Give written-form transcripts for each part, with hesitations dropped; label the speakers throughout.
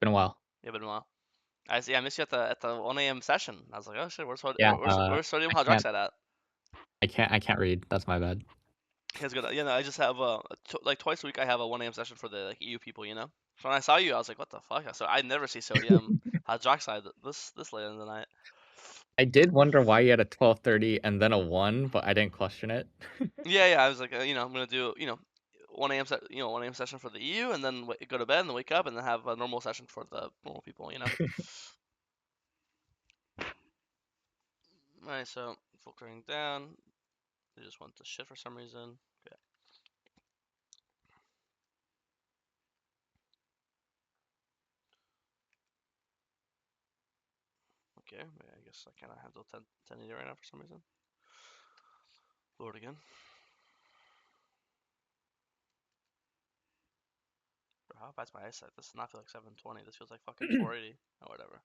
Speaker 1: Been a while.
Speaker 2: Yeah, been a while. I missed you at the 1 a.m. session. I was like, oh shit,
Speaker 1: Yeah,
Speaker 2: where's Sodium
Speaker 1: I can't
Speaker 2: Hydroxide at?
Speaker 1: I can't read. That's my bad.
Speaker 2: It's good. You know, I just have like twice a week I have a 1 a.m. session for the like EU people. You know. So when I saw you, I was like, what the fuck? So I never see Sodium Hydroxide this late in the night.
Speaker 1: I did wonder why you had a 12:30 and then a 1, but I didn't question it.
Speaker 2: Yeah. I was like, you know, I'm gonna do 1 a.m. session for the EU, and then go to bed and then wake up and then have a normal session for the normal people. You know. Alright, so filtering down. They just went to shit for some reason. Okay. Okay, I guess I cannot handle 1080 right now for some reason. Load again. Bro, how bad's my eyesight? This does not feel like 720. This feels like fucking 480 or whatever.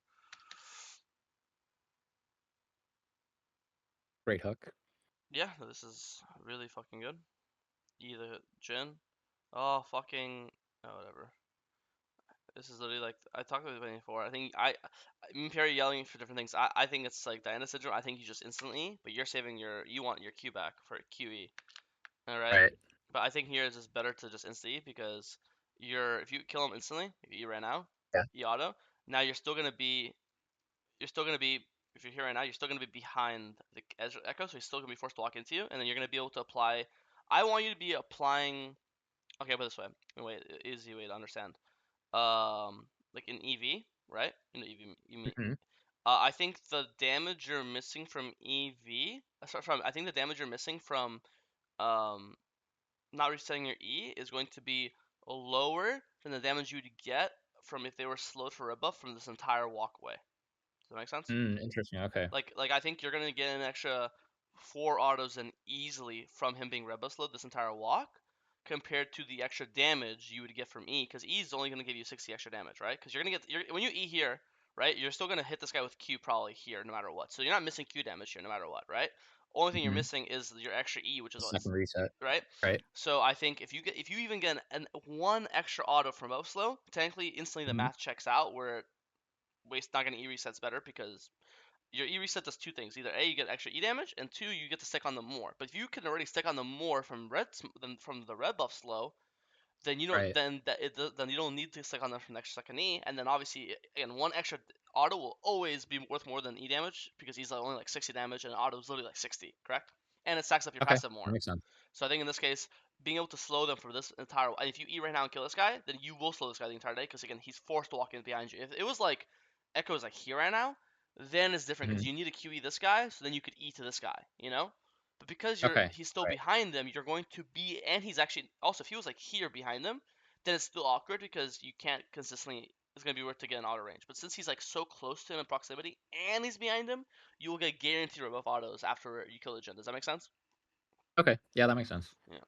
Speaker 1: Great hook.
Speaker 2: Yeah, this is really fucking good. Either Jin. Oh, fucking. Oh, whatever. This is literally like I talked about it before. I think me and Perry yelling for different things. I think it's like Diana syndrome. I think you just instantly, but you're saving you want your Q back for QE. All right,
Speaker 1: Right.
Speaker 2: but I think here it's just better to just insta E because if you kill him instantly, if you E right now,
Speaker 1: Yeah.
Speaker 2: E auto. Now you're still gonna be if you're here right now, you're still gonna be behind the Echo, so he's still gonna be forced to walk into you, and then you're gonna be able to apply. I want you to be applying. Okay, but this way. Wait, easy way to understand. Like in EV, right? In the EV, you mean?
Speaker 1: Mhm.
Speaker 2: I think the damage you're missing from EV. Sorry, I think the damage you're missing from um not resetting your E is going to be lower than the damage you'd get from if they were slowed for a buff from this entire walkway. Does that make sense?
Speaker 1: Interesting. Okay.
Speaker 2: Like I think you're gonna get an extra 4 autos and easily from him being red buff slowed this entire walk, compared to the extra damage you would get from E, because E is only gonna give you 60 extra damage, right? Because when you E here, right, you're still gonna hit this guy with Q probably here no matter what. So you're not missing Q damage here no matter what, right? Only thing you're
Speaker 1: Mhm.
Speaker 2: missing is your extra E, which
Speaker 1: The
Speaker 2: is what
Speaker 1: second reset.
Speaker 2: right?
Speaker 1: Right.
Speaker 2: So I think if you even get one extra auto from buff slow, technically instantly the
Speaker 1: Mhm.
Speaker 2: math checks out where waste not getting E resets better because your E reset does two things. Either A, you get extra E damage, and two, you get to stick on them more. But if you can already stick on them more from from the red buff slow, then you don't
Speaker 1: Right.
Speaker 2: then you don't need to stick on them from the extra second E. And then obviously again one extra auto will always be worth more than E damage because he's only like 60 damage and auto is literally like 60, correct? And it stacks up your
Speaker 1: Okay.
Speaker 2: passive
Speaker 1: That
Speaker 2: more.
Speaker 1: makes sense.
Speaker 2: So I think in this case, being able to slow them for this entire, and if you E right now and kill this guy, then you will slow this guy the entire day because again he's forced to walk in behind you. If it was like Ekko is like here right now, then it's different because
Speaker 1: Mhm.
Speaker 2: you need to QE this guy, so then you could E to this guy, you know. But because
Speaker 1: Okay.
Speaker 2: he's still
Speaker 1: Right.
Speaker 2: behind them, you're going to be, and he's actually also if he was like here behind them, then it's still awkward because you can't consistently. It's gonna be worth to get an auto range. But since he's like so close to him in proximity and he's behind him, you will get guaranteed rebuff autos after you kill the gen. Does that make sense?
Speaker 1: Okay. Yeah, that makes sense.
Speaker 2: Yeah.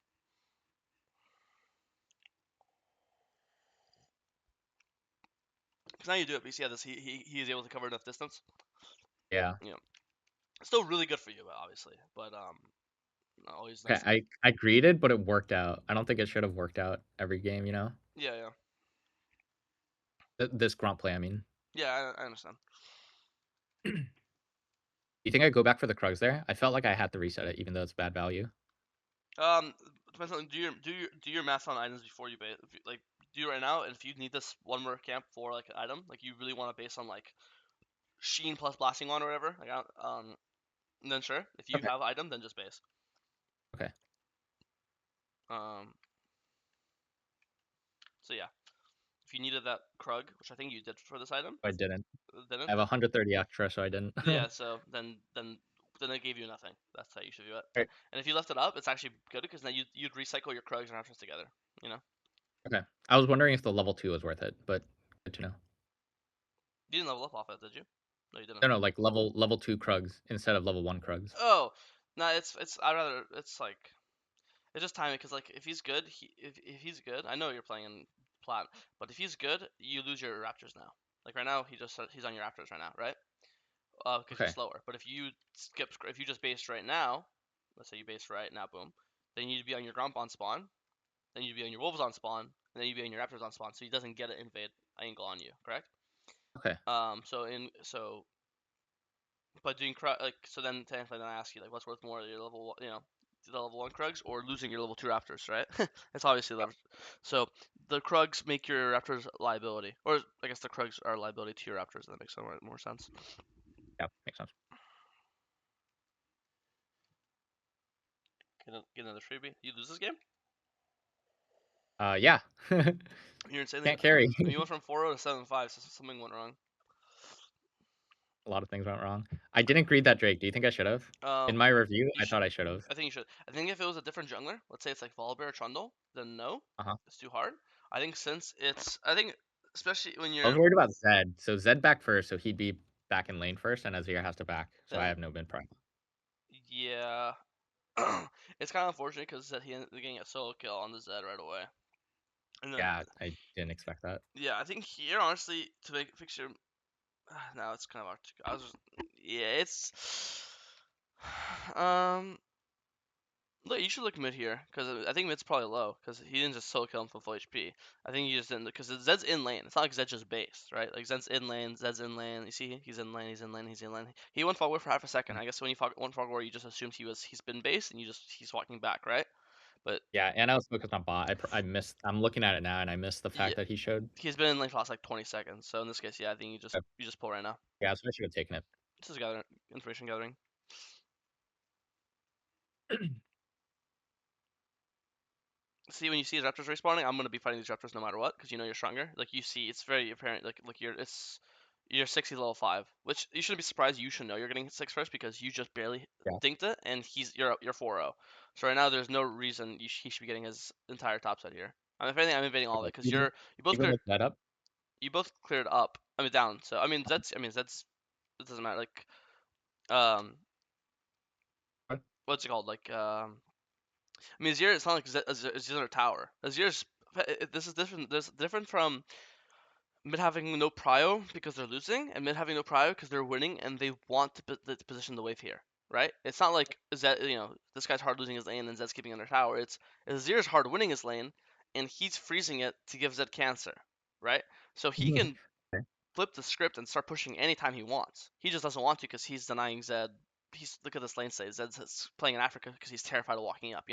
Speaker 2: Because now you do it, but you see how this he is able to cover enough distance.
Speaker 1: Yeah.
Speaker 2: You know, still really good for you, obviously, but always
Speaker 1: Okay.
Speaker 2: nice.
Speaker 1: I greeted, but it worked out. I don't think it should have worked out every game,
Speaker 2: Yeah.
Speaker 1: This grunt play, I mean.
Speaker 2: Yeah, I understand.
Speaker 1: You think I'd go back for the Krugs there? I felt like I had to reset it, even though it's bad value.
Speaker 2: Um, depends on do your math on items before you base. Like do it right now, and if you need this one more camp for like an item, like you really want to base on like Sheen plus blasting one or whatever. Like then sure. If you
Speaker 1: Okay.
Speaker 2: have item, then just base.
Speaker 1: Okay.
Speaker 2: Um, so yeah, if you needed that Krug, which I think you did for this item,
Speaker 1: I didn't. I
Speaker 2: didn't.
Speaker 1: have 130 extra, so I didn't.
Speaker 2: Yeah, so then it gave you nothing. That's how you should view it.
Speaker 1: Right.
Speaker 2: And if you left it up, it's actually good because now you'd recycle your Krugs and options together. You know,
Speaker 1: Okay. I was wondering if the level 2 was worth it, but good to know.
Speaker 2: you didn't level up off it, did you? No, you didn't.
Speaker 1: No, no, like level 2 Krugs instead of level 1 Krugs.
Speaker 2: Oh, no, it's I'd rather it's like it's just timing because like if he's good, if he's good, I know you're playing in plat, but if he's good, you lose your Raptors now. Like right now, he's on your Raptors right now, right? Because you're
Speaker 1: Okay.
Speaker 2: slower. But if you just based right now, let's say you based right now, boom, then you'd be on your Grump on spawn, then you'd be on your Wolves on spawn, and then you be in your Raptors on spawn, so he doesn't get an invade angle on you, correct?
Speaker 1: Okay.
Speaker 2: But doing like so then technically then I ask you like what's worth more, your level the level 1 Krugs or losing your level 2 Raptors, right? It's obviously
Speaker 1: Yeah.
Speaker 2: the so the Krugs make your Raptors liability, or I guess the Krugs are a liability to your Raptors. That makes some more sense.
Speaker 1: Yeah. Makes sense.
Speaker 2: Get another freebie. You lose this game?
Speaker 1: Yeah.
Speaker 2: You're insanely.
Speaker 1: Can't carry.
Speaker 2: You went from 4-0 to 7-5, so something went wrong.
Speaker 1: A lot of things went wrong. I didn't greed that Drake. Do you think I should have? In
Speaker 2: Um,
Speaker 1: my review,
Speaker 2: you
Speaker 1: I
Speaker 2: should.
Speaker 1: thought I should have.
Speaker 2: I think you should. I think if it was a different jungler, let's say it's like Volibear or Trundle, then no,
Speaker 1: Uh-huh.
Speaker 2: it's too hard. I think since I think especially when
Speaker 1: I
Speaker 2: you're
Speaker 1: was worried about Zed. So Zed back first, so he'd be back in lane first, and Azir has to back. So I
Speaker 2: then
Speaker 1: have no mid prime.
Speaker 2: yeah, it's kind of unfortunate because he ended up getting a solo kill on the Zed right away. And then
Speaker 1: Yeah, I didn't expect that.
Speaker 2: yeah, I think here honestly to make fix your now it's kind of hard. I was just, yeah, it's um look, you should look mid here because I think mid's probably low because he didn't just solo kill him from full HP. I think he just didn't because Zed's in lane. It's not like Zed's just base, right? Like Zed's in lane, Zed's in lane. You see, he's in lane, he's in lane, he's in lane. He went forward for half a second.
Speaker 1: Mm.
Speaker 2: I guess when you fought one fog war, you just assumed he's been base and he's walking back, right? But
Speaker 1: Yeah, and I was focused on bot. I missed. I'm looking at it now, and I missed the
Speaker 2: yeah,
Speaker 1: fact that he showed.
Speaker 2: he's been in lane for the last like 20 seconds. So in this case, yeah, I think you just pull right now.
Speaker 1: Yeah, so I should have taken it.
Speaker 2: This is information gathering. See, when you see his Raptors respawning, I'm gonna be fighting these Raptors no matter what, because you know you're stronger. Like you see, it's very apparent. Like you're 60 level 5, which you shouldn't be surprised. You should know you're getting 6 first because you just barely
Speaker 1: Yeah.
Speaker 2: dinked it, and you're 4-0. So right now, there's no reason he should be getting his entire top set here. If anything, I'm invading all of
Speaker 1: Okay.
Speaker 2: it because you both
Speaker 1: Even
Speaker 2: cleared
Speaker 1: with that up.
Speaker 2: up. I mean down. So Zed's it doesn't matter. Like um what's it called? I mean Azir. It's not like Azir tower. Azir's this is different. This is different from mid having no prio because they're losing, and mid having no prio because they're winning and they want to position the wave here, right? It's not like Zed, this guy's hard losing his lane and Zed's keeping under tower. It's Azir's hard winning his lane and he's freezing it to give Zed cancer, right? So he can
Speaker 1: Okay.
Speaker 2: flip the script and start pushing anytime he wants. He just doesn't want to because he's denying Zed. Look at this lane state. Zed's playing in Africa because he's terrified of walking up,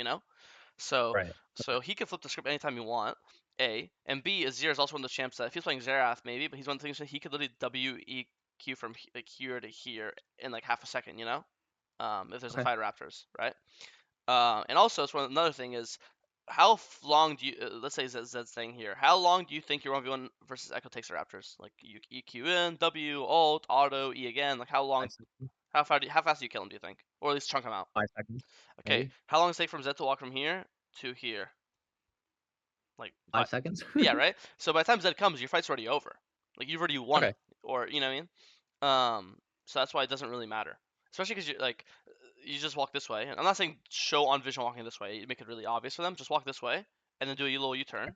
Speaker 2: so
Speaker 1: Right.
Speaker 2: so he can flip the script anytime you want. A and B is Zir is also one of the champs that if he's playing Xerath maybe, but he's one of the things that he could literally WEQ from like here to here in like half a second, if there's a
Speaker 1: Okay.
Speaker 2: fight Raptors, right? And also it's another thing is how long do you let's say Zed's staying here? How long do you think your 1v1 versus Ekko takes the Raptors? Like you EQ in, W, ult, auto, E again. Like how long?
Speaker 1: 5 seconds.
Speaker 2: How fast do you kill him? Do you think, or at least chunk him out?
Speaker 1: 5 seconds.
Speaker 2: Okay,
Speaker 1: Maybe
Speaker 2: how long does it take from Zed to walk from here to here? Like five.
Speaker 1: 5 seconds.
Speaker 2: Yeah, right. So by the time Zed comes, your fight's already over. Like you've already won
Speaker 1: Okay.
Speaker 2: it, or you know what I mean. So that's why it doesn't really matter, especially because you just walk this way. I'm not saying show on vision walking this way. You make it really obvious for them. Just walk this way, and then do a little U-turn.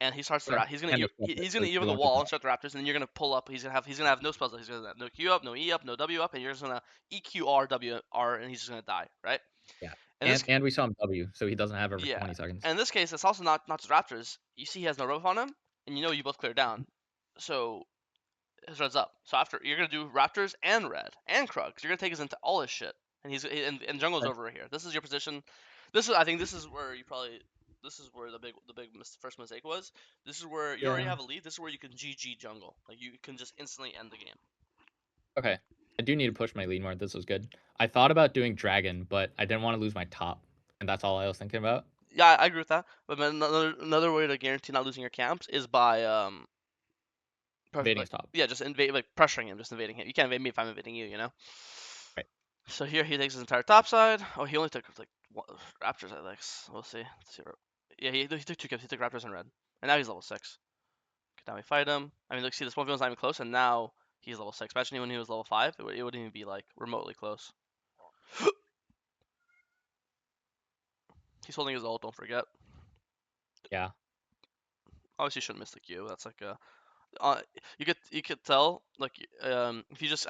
Speaker 2: And he starts
Speaker 1: Okay.
Speaker 2: he's gonna
Speaker 1: Kind of stuff it.
Speaker 2: he's gonna
Speaker 1: So
Speaker 2: E over
Speaker 1: he
Speaker 2: the
Speaker 1: launches
Speaker 2: wall
Speaker 1: that.
Speaker 2: and start the Raptors, and then you're gonna pull up. He's gonna have no spells. He's gonna have no Q up, no E up, no W up, and you're just gonna EQ W R, and he's just gonna die, right?
Speaker 1: Yeah.
Speaker 2: And this
Speaker 1: And we saw him W, so he doesn't have over
Speaker 2: Yeah.
Speaker 1: 20 seconds.
Speaker 2: And in this case, it's also not just Raptors. You see he has no rope on him, and you know you both clear down. So his red's up. So after you're gonna do Raptors and red and Krugs. You're gonna take his into all his shit. And jungle's
Speaker 1: Okay.
Speaker 2: over here. This is your position. I think this is where the first mistake was. This is where you already
Speaker 1: Yeah.
Speaker 2: have a lead. This is where you can GG jungle. Like you can just instantly end the game.
Speaker 1: Okay. I do need to push my lead more. This was good. I thought about doing dragon, but I didn't want to lose my top, and that's all I was thinking about.
Speaker 2: Yeah, I agree with that. But then another way to guarantee not losing your camps is by
Speaker 1: Invading
Speaker 2: like
Speaker 1: his top.
Speaker 2: yeah, just invade like pressuring him, just invading him. You can't invade me if I'm invading you.
Speaker 1: Right.
Speaker 2: So here he takes his entire top side. Oh, he only took like Raptors, I think. We'll see. Let's see. Yeah, he took two kills. He took Raptors and red, and now he's level 6. Okay, now we fight him. I mean, look, see, this one v1's not even close, and now he's level 6. Imagine when he was level 5, it wouldn't even be like remotely close. He's holding his ult. Don't forget.
Speaker 1: Yeah.
Speaker 2: Obviously, shouldn't miss the Q. That's like you could tell like if you just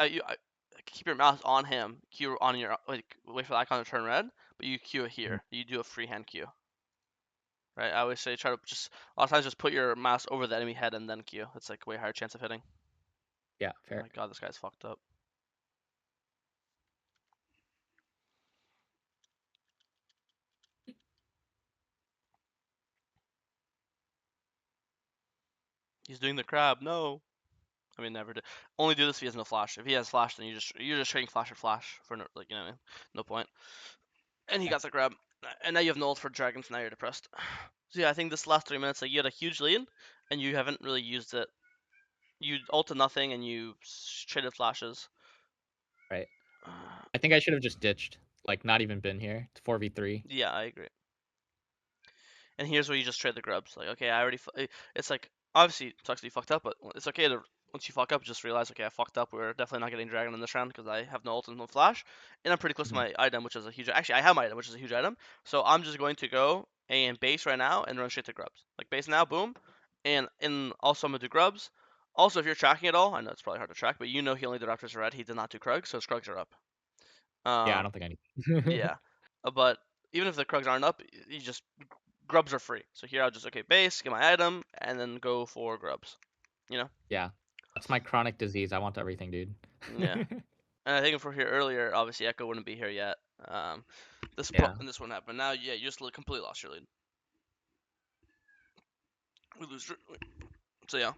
Speaker 2: keep your mouse on him, Q on your like wait for the icon to turn red, but you Q it here. You do a freehand Q. right? I always say try to just a lot of times just put your mouse over the enemy head and then Q. It's like way higher chance of hitting.
Speaker 1: Yeah,
Speaker 2: Oh
Speaker 1: fair.
Speaker 2: my god, this guy's fucked up. He's doing the crab. No. I mean, never do. Only do this if he has no flash. If he has flash, then you're just trading flash or flash for no, like no point. And he
Speaker 1: Okay.
Speaker 2: got the grab, and now you have no ult for dragon, so now you're depressed. So yeah, I think this last 3 minutes, like you had a huge lead, and you haven't really used it. You ulted nothing, and you traded flashes.
Speaker 1: Right. I think I should have just ditched. Like, not even been here. It's 4v3.
Speaker 2: Yeah, I agree. And here's where you just trade the grubs. Like, okay, I already. It's like obviously it sucks that you fucked up, but it's okay to once you fuck up, just realize, okay, I fucked up. We're definitely not getting dragon in this round because I have no ult and no flash, and I'm pretty close to
Speaker 1: Mhm.
Speaker 2: my item, which is a huge. Actually, I have my item, which is a huge item. So I'm just going to go and base right now and run straight to grubs. Like base now, boom, and also I'm gonna do grubs. Also, if you're tracking it all, I know it's probably hard to track, but you know he only did Raptors red. He did not do Krugs, so his Krugs are up.
Speaker 1: Yeah, I
Speaker 2: Um,
Speaker 1: don't think I need.
Speaker 2: yeah, but even if the Krugs aren't up, you just grubs are free. So here I'll just okay base, get my item, and then go for grubs. You know?
Speaker 1: Yeah. That's my chronic disease. I want everything, dude.
Speaker 2: Yeah. And I think if we're here earlier, obviously Ekko wouldn't be here yet.
Speaker 1: Yeah.
Speaker 2: And this wouldn't happen. Now, yeah, you just completely lost your lead. We lose. So yeah.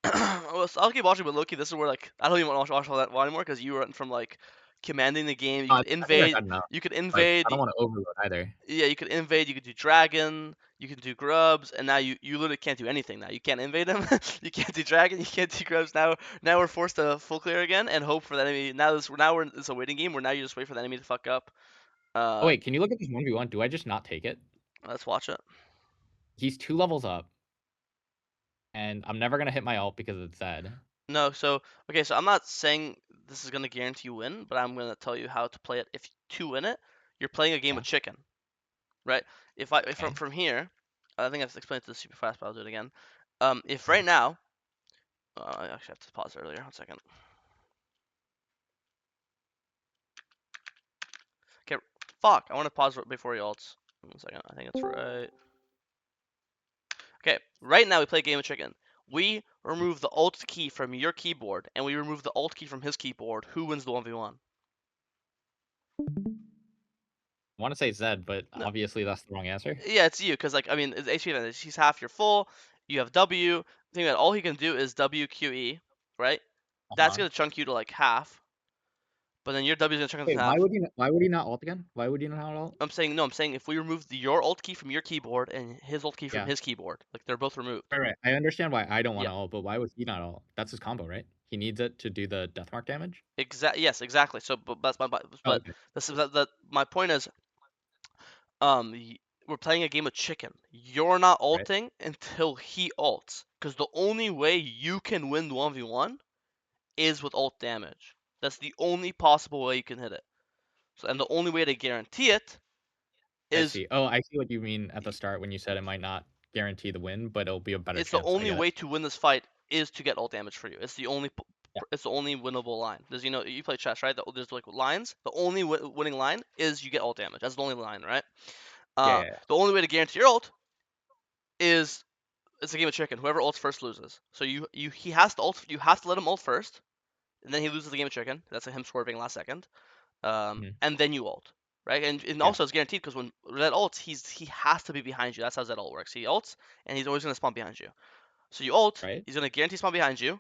Speaker 2: I'll keep watching, but Loki, this is where like I don't even want to watch all that anymore because you went from like commanding the game. You could
Speaker 1: I think I've
Speaker 2: invade.
Speaker 1: had enough.
Speaker 2: You could
Speaker 1: Like,
Speaker 2: invade.
Speaker 1: I don't wanna overload either.
Speaker 2: Yeah, you could invade. You could do dragon. You can do grubs, and now you literally can't do anything. Now you can't invade them. You can't do dragon. You can't do grubs. Now we're forced to full clear again and hope for the enemy. Now it's a waiting game where now you just wait for the enemy to fuck up.
Speaker 1: Oh,
Speaker 2: Uh,
Speaker 1: wait, can you look at this 1v1? Do I just not take it?
Speaker 2: let's watch it.
Speaker 1: He's 2 levels up, and I'm never gonna hit my ult because it's Zed.
Speaker 2: No, so okay, so I'm not saying this is gonna guarantee you win, but I'm gonna tell you how to play it. If to win it, you're playing a game
Speaker 1: Yeah,
Speaker 2: of chicken, right? If
Speaker 1: okay.
Speaker 2: from here, I think I've explained this super fast, but I'll do it again. If right now, I actually have to pause earlier. 1 second. Okay, fuck. I want to pause before he ults. 1 second. I think it's right. Okay, right now we play a game of chicken. We remove the alt key from your keyboard, and we remove the alt key from his keyboard. Who wins the 1v1?
Speaker 1: I wanna say Zed, but
Speaker 2: No,
Speaker 1: obviously that's the wrong answer.
Speaker 2: yeah, it's you, because like I mean, it's HP advantage. He's half your full. You have W. Think that all he can do is WQE, right? That's
Speaker 1: Uh-huh.
Speaker 2: gonna chunk you to like half, but then your W is gonna chunk him to
Speaker 1: Wait,
Speaker 2: half.
Speaker 1: why would he not ult again? Why would he not ult?
Speaker 2: I'm saying no. I'm saying if we remove your alt key from your keyboard and his alt key from
Speaker 1: Yeah.
Speaker 2: his keyboard, like they're both removed.
Speaker 1: Right, right. I understand why I don't
Speaker 2: Yeah,
Speaker 1: wanna ult, but why would he not ult? That's his combo, right? He needs it to do the death mark damage?
Speaker 2: Yes, exactly. So, but that's
Speaker 1: Oh,
Speaker 2: but
Speaker 1: okay.
Speaker 2: this is that my point is, um, we're playing a game of chicken. You're not
Speaker 1: Right.
Speaker 2: ulting until he ults, because the only way you can win the 1v1 is with ult damage. That's the only possible way you can hit it. So, and the only way to guarantee it
Speaker 1: I
Speaker 2: is
Speaker 1: see. Oh, I see what you mean at the start when you said it might not guarantee the win, but it'll be a better
Speaker 2: it's the
Speaker 1: chance. I
Speaker 2: only
Speaker 1: get it.
Speaker 2: way to win this fight is to get ult damage for you.
Speaker 1: Yeah.
Speaker 2: It's the only winnable line. There's you play chess, right? There's like lines. The only winning line is you get ult damage. That's the only line, right?
Speaker 1: Yeah, yeah, yeah.
Speaker 2: The only way to guarantee your ult is it's a game of chicken. Whoever ults first loses. So he has to ult. You have to let him ult first, and then he loses the game of chicken. That's him swerving last second.
Speaker 1: Mhm.
Speaker 2: And then you ult, right? And
Speaker 1: Yeah,
Speaker 2: also it's guaranteed because when Red ults, he has to be behind you. That's how Zed ult works. He ults and he's always gonna spawn behind you. So you ult,
Speaker 1: right?
Speaker 2: he's gonna guarantee spawn behind you.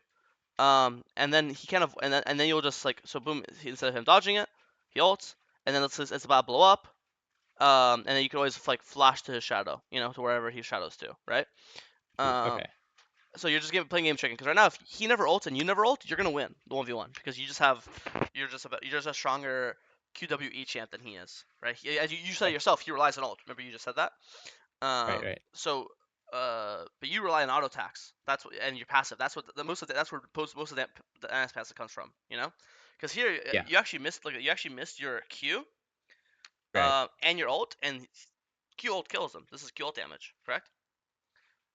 Speaker 2: And then he kind of and then you'll just like so boom instead of him dodging it, he ults, and then it's about to blow up. And then you can always like flash to his shadow, to wherever he shadows to, right?
Speaker 1: Ooh,
Speaker 2: Um,
Speaker 1: okay.
Speaker 2: so you're just playing game chicken because right now if he never ults and you never ult, you're gonna win the 1v1 because you're just a stronger QWE champ than he is, right? As you said
Speaker 1: Okay.
Speaker 2: yourself, he relies on ult. Remember you just said that.
Speaker 1: Right, right.
Speaker 2: So but you rely on auto attacks. That's what and your passive. That's what that's where most of the NS passive comes from. Because here
Speaker 1: Yeah,
Speaker 2: you actually missed your Q
Speaker 1: right.
Speaker 2: and your ult and Q ult kills them. This is Q ult damage, correct?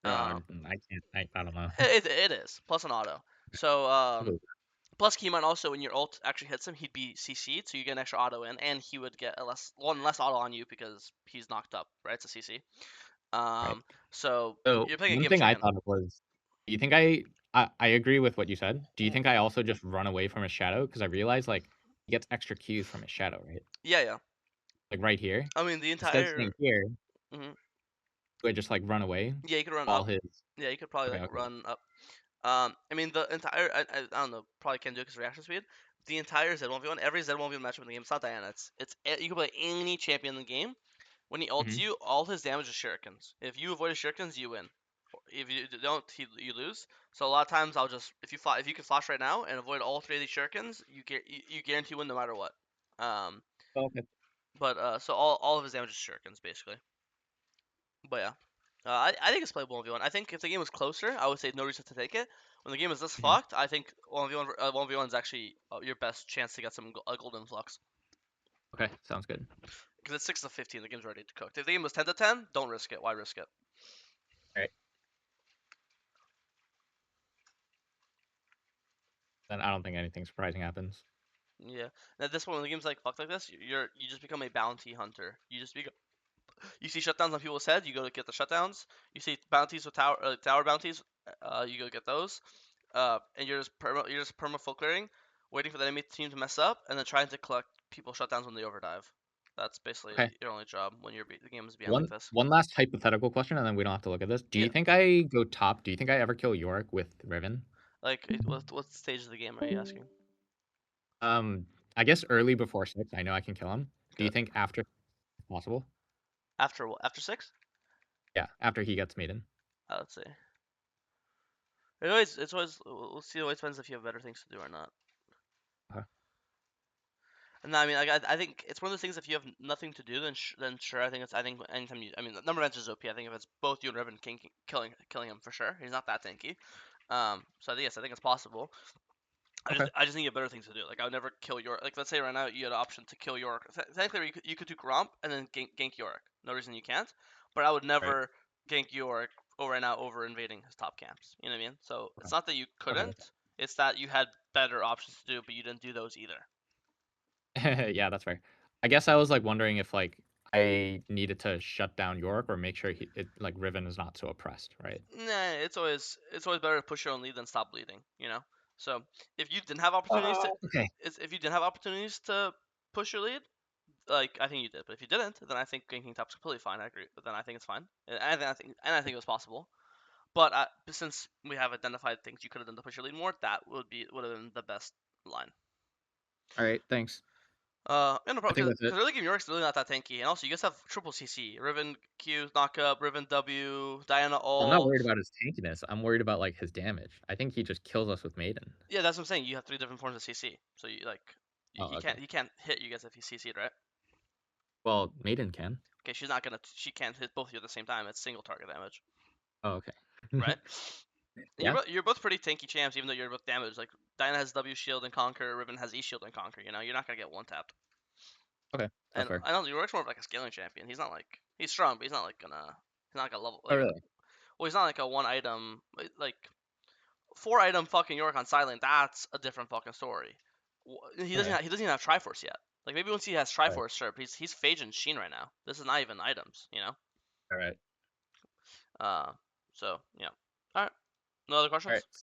Speaker 2: Um,
Speaker 1: I can't. I don't know.
Speaker 2: it is plus an auto. So plus he might also when your ult actually hits him, he'd be CC'd, so you get an extra auto in, and he would get a less auto on you because he's knocked up, right? It's a CC.
Speaker 1: Right.
Speaker 2: Um, so
Speaker 1: So
Speaker 2: you're playing a
Speaker 1: one
Speaker 2: game of
Speaker 1: thing I
Speaker 2: chicken.
Speaker 1: thought of was, do you think I agree with what you said. Do you
Speaker 2: Mhm.
Speaker 1: think I also just run away from his shadow? Because I realized like he gets extra Qs from his shadow, right?
Speaker 2: Yeah, yeah.
Speaker 1: Like right here.
Speaker 2: I mean, the
Speaker 1: Instead of
Speaker 2: entire.
Speaker 1: staying here,
Speaker 2: Mhm.
Speaker 1: do I just like run away
Speaker 2: Yeah, you could run
Speaker 1: while
Speaker 2: up.
Speaker 1: his
Speaker 2: Yeah, you could probably
Speaker 1: okay,
Speaker 2: like
Speaker 1: okay.
Speaker 2: run up. I mean, the entire. I don't know. Probably can't do it because reaction speed. The entire Z1v1, every Z1v1 matchup in the game, it's not Diana. You can play any champion in the game. When he ults
Speaker 1: Mhm.
Speaker 2: you, all his damage is shurikens. If you avoid his shurikens, you win. If you don't, you lose. So a lot of times I'll just if you can flash right now and avoid all three of these shurikens, you guarantee win no matter what. Um,
Speaker 1: Oh, okay.
Speaker 2: but so all of his damage is shurikens basically. But yeah, I think it's playable 1v1. I think if the game was closer, I would say no reason to take it. When the game is this
Speaker 1: Mhm.
Speaker 2: fucked, I think 1v1 is actually your best chance to get some a golden flux.
Speaker 1: Okay, sounds good.
Speaker 2: Because it's 6 to 15, the game's ready to cook. If the game was 10 to 10, don't risk it. Why risk it?
Speaker 1: All right. Then I don't think anything surprising happens.
Speaker 2: Yeah. And at this point, when the game's like fucked like this, you just become a bounty hunter. You see shutdowns on people's head, you go to get the shutdowns. You see bounties with tower bounties, you go get those. And you're just perma full clearing, waiting for the enemy team to mess up, and then trying to collect people shutdowns when they overdive. That's basically
Speaker 1: Okay.
Speaker 2: your only job when the game is behind like
Speaker 1: One
Speaker 2: this.
Speaker 1: one last hypothetical question, and then we don't have to look at this. Do
Speaker 2: Yeah.
Speaker 1: you think I go top? Do you think I ever kill Yorick with Riven?
Speaker 2: Like, what stage of the game are you asking?
Speaker 1: Um, I guess early before 6, I know I can kill him. Do you
Speaker 2: Good.
Speaker 1: think after possible?
Speaker 2: After what? After 6?
Speaker 1: Yeah, after he gets maiden.
Speaker 2: Let's see. We'll see. It always depends if you have better things to do or not.
Speaker 1: Okay.
Speaker 2: And I mean, like, I think it's one of those things. If you have nothing to do, then sure. I think anytime I mean, the number of entries is OP. I think if it's both you and Revan killing him for sure. He's not that tanky. So yes, I think it's possible.
Speaker 1: Okay.
Speaker 2: I just need a better things to do. Like I would never kill York. Like let's say right now you had an option to kill York. Technically, you could do Gromp and then gank York. No reason you can't. But I would
Speaker 1: Right.
Speaker 2: never gank York over right now over invading his top camps. You know what I mean? So it's
Speaker 1: Okay.
Speaker 2: not that you
Speaker 1: Okay. Okay.
Speaker 2: couldn't. It's that you had better options to do, but you didn't do those either.
Speaker 1: Yeah, that's fair. I guess I was like wondering if like I needed to shut down York or make sure like Riven is not so oppressed, right?
Speaker 2: Nah, it's always better to push your own lead than stop bleeding. You know. So if you didn't have opportunities to
Speaker 1: Okay.
Speaker 2: if you didn't have opportunities to push your lead, like I think you did. But if you didn't, then I think ganking top's completely fine. I agree. But then I think it's fine, and I think it was possible. But since we have identified things you could have done to push your lead more, that would have been the best line.
Speaker 1: All right. Thanks.
Speaker 2: And no
Speaker 1: I think
Speaker 2: problem
Speaker 1: that's it.
Speaker 2: because early game York's really not that tanky, and also you guys have triple CC, Riven Q knockup, Riven W, Diana
Speaker 1: I'm not
Speaker 2: ult.
Speaker 1: worried about his tankiness. I'm worried about like his damage. I think he just kills us with maiden.
Speaker 2: Yeah, that's what I'm saying. You have three different forms of CC, so you like
Speaker 1: Oh, okay.
Speaker 2: he can't hit you guys if he CC'd, right?
Speaker 1: Well, maiden can.
Speaker 2: Okay, she can't hit both of you at the same time. It's single target damage,
Speaker 1: Oh, okay.
Speaker 2: right? And
Speaker 1: Yeah.
Speaker 2: you're both pretty tanky champs, even though you're both damaged. Like Diana has W shield and conquer, Riven has E shield and conquer. You know, you're not gonna get one tapped.
Speaker 1: Okay. That's
Speaker 2: And
Speaker 1: fair.
Speaker 2: I know York's more of like a scaling champion. He's strong, but he's not like a level
Speaker 1: Oh,
Speaker 2: like
Speaker 1: really?
Speaker 2: well he's not like a one item like 4 item fucking York on silent. That's a different fucking story.
Speaker 1: Okay.
Speaker 2: He doesn't even have Triforce yet. Like maybe once he has
Speaker 1: All right.
Speaker 2: Triforce, sure. But he's Phage and Sheen right now. This is not even items, you know.
Speaker 1: All right.
Speaker 2: Uh, so yeah. All right. No other
Speaker 1: All right.
Speaker 2: questions?